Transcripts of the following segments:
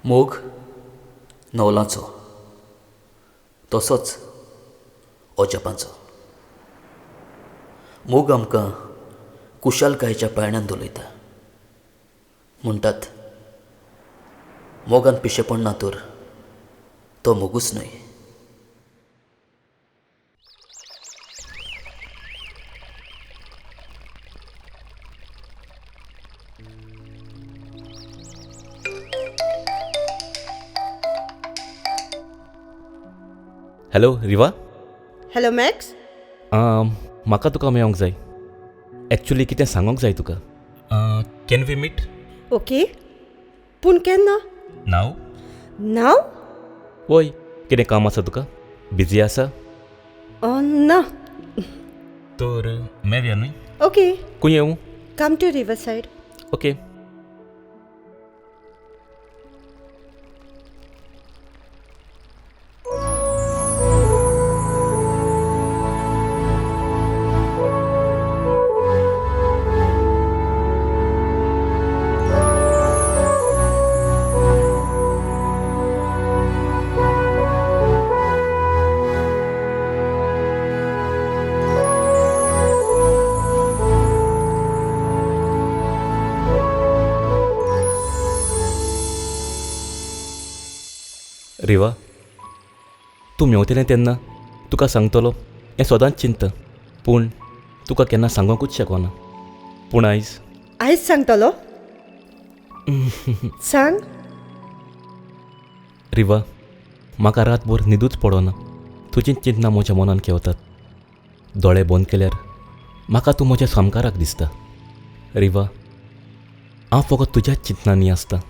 मोग नवलांचो तसोच ओजपांचो. मोग आमकां कुशलकायेच्या पाळण्यांत दवरता. म्हणटात मोगान पिशेपण ना तर तो मोगूच न्हय. हॅलो रिवा. Hello Max. म्हाका तुका मेळोंक जाय. एक्चुली कितें सांगोंक जाय तुका. Can we meet? ओके, पूण केन्ना? नाव? नाव? वय, कितें काम आसा तुका? बिजी आसा? ना. तर मेळया न्हय? ओके, खूंय येवं? Come to river side. Okay. Riva, तूं मेवतलें तेन्ना तुका सांगतलो हें सदांच चिंत. पूण तुका केन्ना सांगोंकूच शकना. पूण आयज सांगतलो. सांग. रिवा, म्हाका रातभर न्हिदूच पडना. तुजीं चिंतना म्हज्या मनान केवतात. दोळे बंद केल्यार म्हाका तूं म्हज्या समकाराक दिसता. रिवा, हांव फकत तुज्याच चिंतनांनी आसता.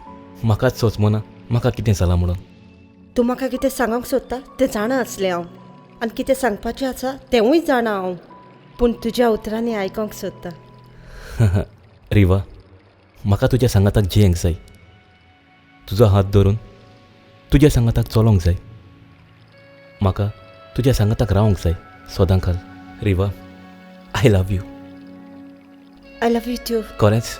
म्हाकाच सोचमना म्हाका कितें जालां म्हणून. तूं म्हाका कितें सांगूंक सोदता तें जाणा आसलें हांव, आनी कितें सांगपाचें आसा तेंवूय जाणा हांव. पूण तुज्या उतरांनी आयकोंक सोदता. रिवा, म्हाका तुज्या सांगाताक जियेंक जाय. तुजो हात धरून तुज्या सांगाताक चलोंक जाय. म्हाका तुज्या सांगाताक रावंक जाय सदांकाल. Riva, I love you. I love you too. खरेंच?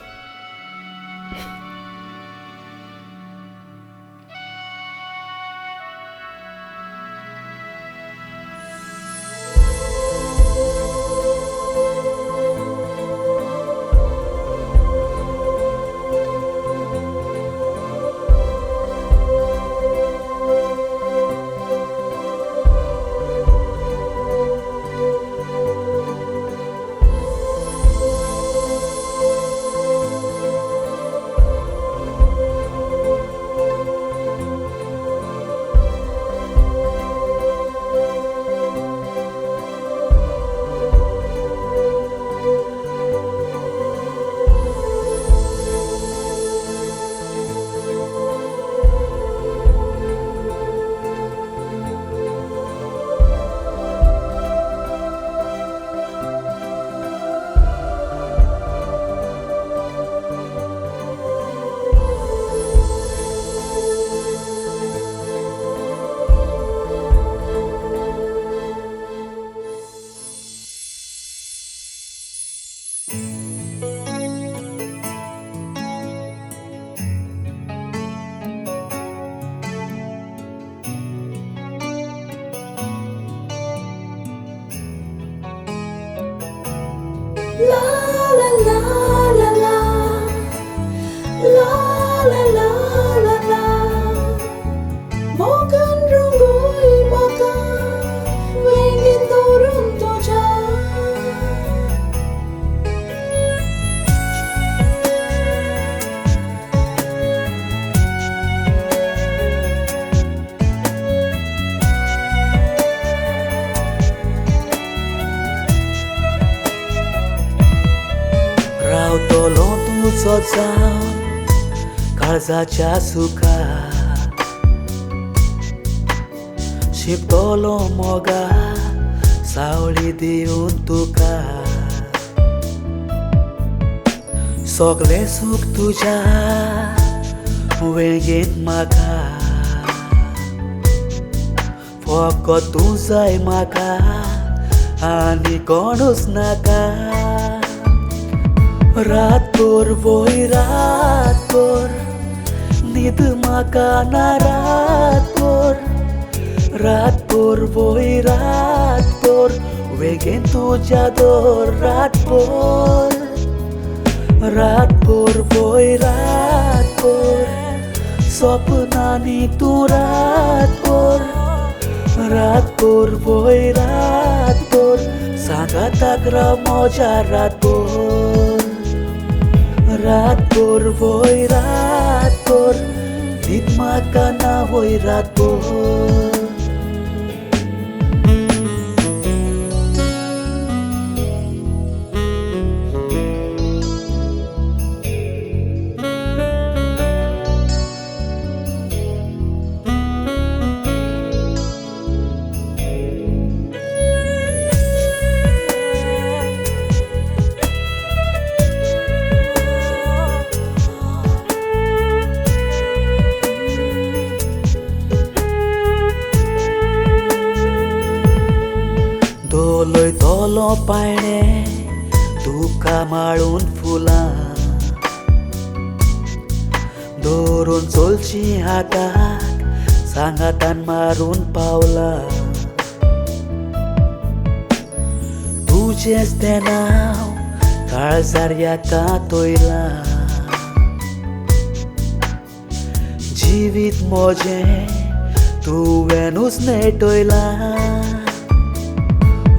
रावतलो तुजो जावन काळजाच्या सुखात. शिंपतलो मोगा सावळी दिवन तुका. सगळें सूख तुज्या वेळगेत म्हाका. फकत तूं जाय म्हाका आनी कोणूच नाका. रातभर वय रातभर न्हीद म्हाका ना रातभर वय रातभर वेगेन तुज्या दोर रातभर वय रातभर सपनांनी तूं रातभर वय रातभर सांगाताक राव मोज्या रातभर वय रातभर न्हीद म्हाका ना वय रातभर दोलोय तोलो पायणे तुका माळून फुलां दवरून चलची हाताक सांगातान मारून पावला तुजेंच तें नांव काळजार याका तोयला जिवीत मोजें तुवेंनूच नेटयला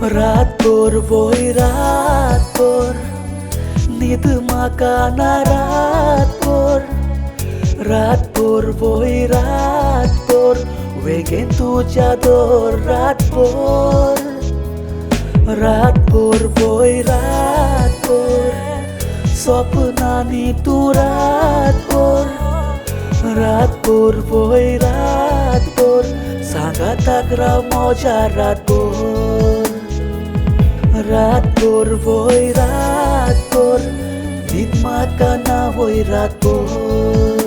रातभर वय रातभर न्हीद म्हाका ना रातभर वय रातभर वेगेन तुज्या दोर रातभर वय रातभर सपनांनी तूं रातभर वय रातभर सांगाताक राव मोज्या रातभर वय रातभर न्हीद म्हाका ना वय रातभर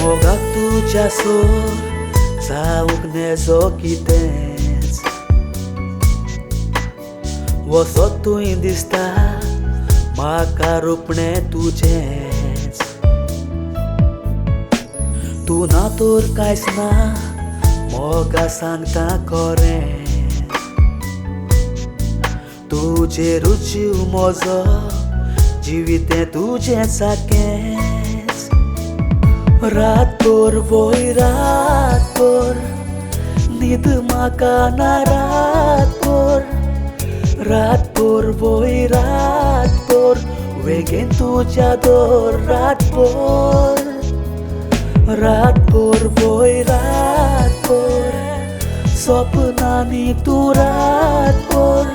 मोगाक तुज्या सोर जावूंक नेजो कितेंच वसत तुय दिसता म्हाका रोपणें तुजेंच तूं ना तर कांयच ना मोगा सांगता खरें तुजेर जीव म्हजो जिवीत तुजें सारकें रातभर वय रातभर न्हीद म्हाका ना रातभर वय रातभर वेगेन तुज्या दोर रातभर वय रातभर सपनांनी तूं रातभर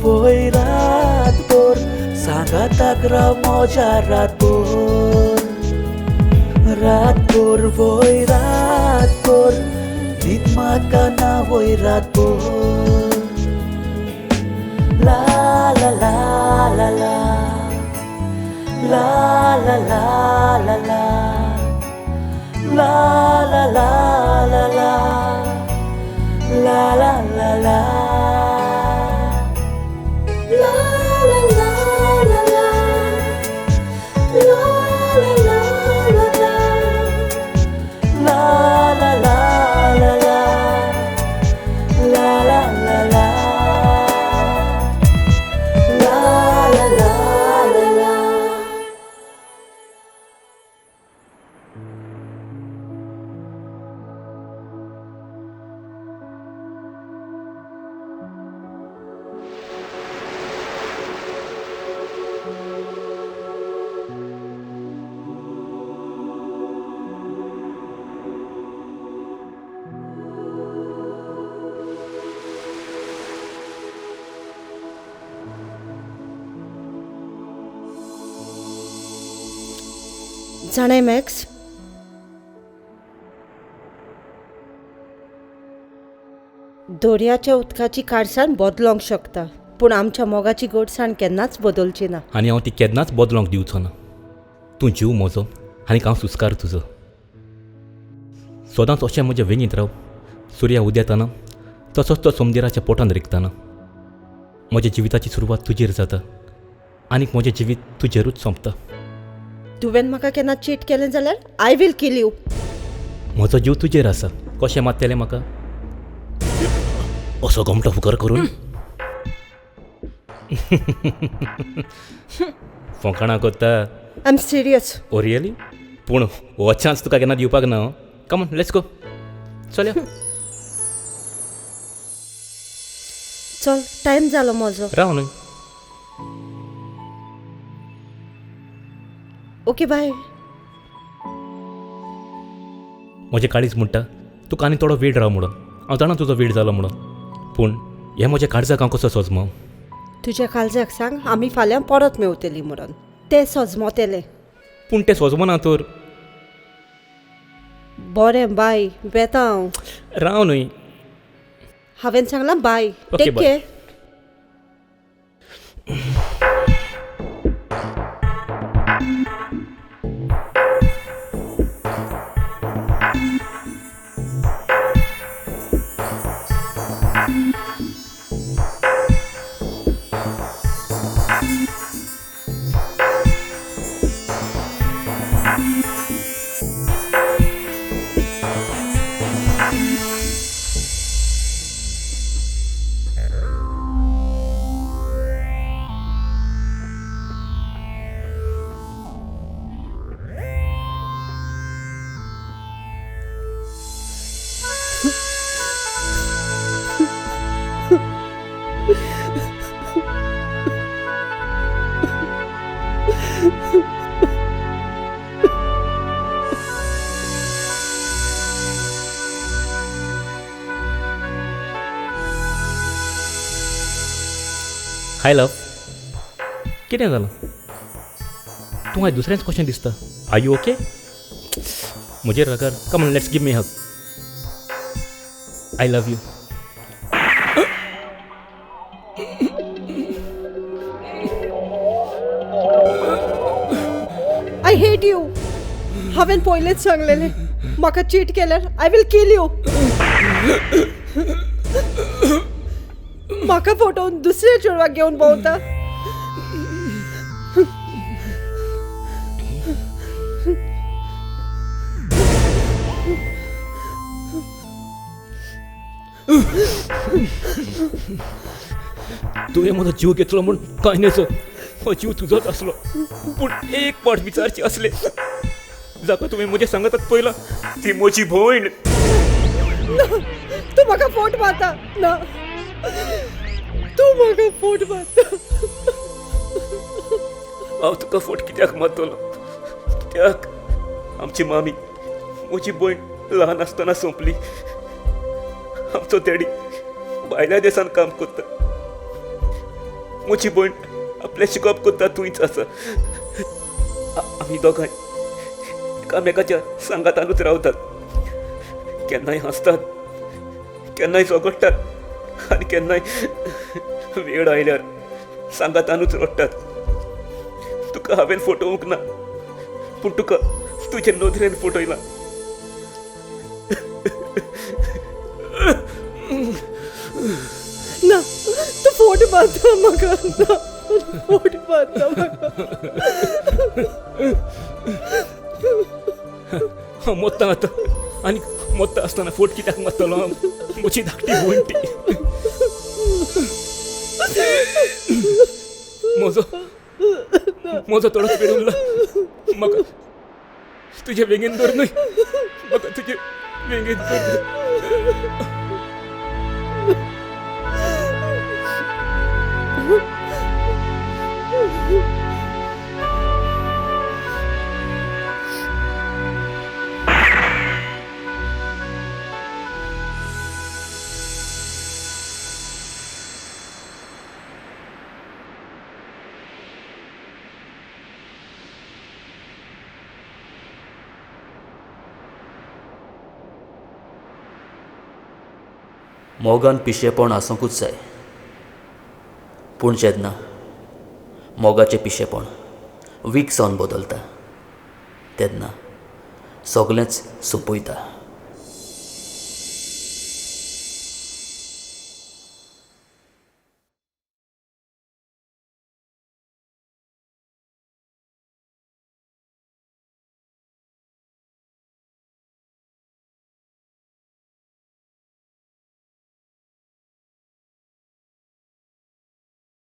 वय रातभर सांगाताक राव मोज्या रातभर वय रातभर न्हीद म्हाका ना वय रातभर ला ला ला ला ला ला ला ला ला ला ला ला ला ला ला ला ला ला जाणें मॅक्स, दर्याच्या उदकाची काळसाण बदलोंक शकता, पूण आमच्या मोगाची गोडसाण केन्नाच बदलची ना. आनी हांव ती केन्नाच बदलोंक दिवचो ना. तूं जीव म्हजो आनीक हांव सुस्कार तुजो. सदांच अशें म्हजें वेंगीत राव, सुर्या उदेताना तसोच तो समदिराच्या पोटान रिगताना. म्हज्या जिविताची सुरवात तुजेर जाता आनीक म्हजें जिवीत तुजेरूच सोंपता. तुवें म्हाका केन्ना चीट केलें जाल्यार आय वील किल यू. म्हजो जीव तुजेर आसा. कशें मारतलें म्हाका? असो घोमटो फुकार करून फोकाणां कोत्ता. I am serious. Oh really? पूण हो चान्स तुका केन्ना दिवपाक ना. Come on, let's go. चल चल, टायम जालो म्हजो. राव न्हय. Okay, bye. म्हजें काळीज म्हणटा तुका आनी थोडो वेळ राव म्हणून. हांव जाणा तुजो वेळ जालो म्हणून, पूण हें म्हज्या काळजाक हांव कसो सजमाव? तुज्या काळजाक सांग आमी फाल्यां परत मेवतलीं म्हणून. ते सजमोतेले. पूण तें सजमना तर. बरें, बाय. बेता हांव. राव न्हय. हांवें सांगलां bye. Okay, take bye. Care. Hi love. कितें जालां? तूं आयज दुसरेंच कशें दिसता. Are you okay? म्हजेर रागार. Come on, let's give me hug. I love you. I hate you. हांवें पयलेंच सांगलेलें, म्हाका चीट केल्यार आय वील किल यू. म्हाका फटोवन दुसऱ्या चेडवाक घेवन भोंवता. तुवें म्हजो जीव घेतलो म्हूण कांय नसो. हो जीव तुजोच आसलो. पूण एक पावट विचारचें आसलें. जाका तुवें म्हज्या सांगाताक पयला ती म्हजी भयण. तूं म्हाका फोट मारता. ना, तूं म्हाका फोट मारता. हांव तुका फोट कित्याक मारतलो? कित्याक आमची मामी म्हजी भयण ल्हान आसतना सोंपली. आमचो डॅडी भायल्या देशान काम करता. म्हजी भयण आपलें शिकप करता थंयच आसा. आमी दोगांय एकामेकाच्या सांगातानूच रावतात. केन्नाय हांसतात, केन्नाय झगडटात आनी केन्नाय वेळ आयल्यार सांगातानूच रडटात. तुका हांवें फटोवंक ना, पूण तुका तुजे नदरेन फटयलां. ना, तूं फोट मारता म्हाका. ना, फोट मारता म्हाका. हांव मोत्ता आतां. आनी मोत्ता आसतना फोट कित्याक मारतलो हांव? म्हजी धाकटी भयण ती. म्हजो थोडोच वेळ उरला. म्हाका तुजे वेगेन दवर न्हय. म्हाका तुजे वेगेन दवर. मोगान पिशेपण आसूंकूच जाय, पूण जेन्ना मोगाचें पिशेपण वीक जावन बदलता तेन्ना सगळेंच सोंपयता.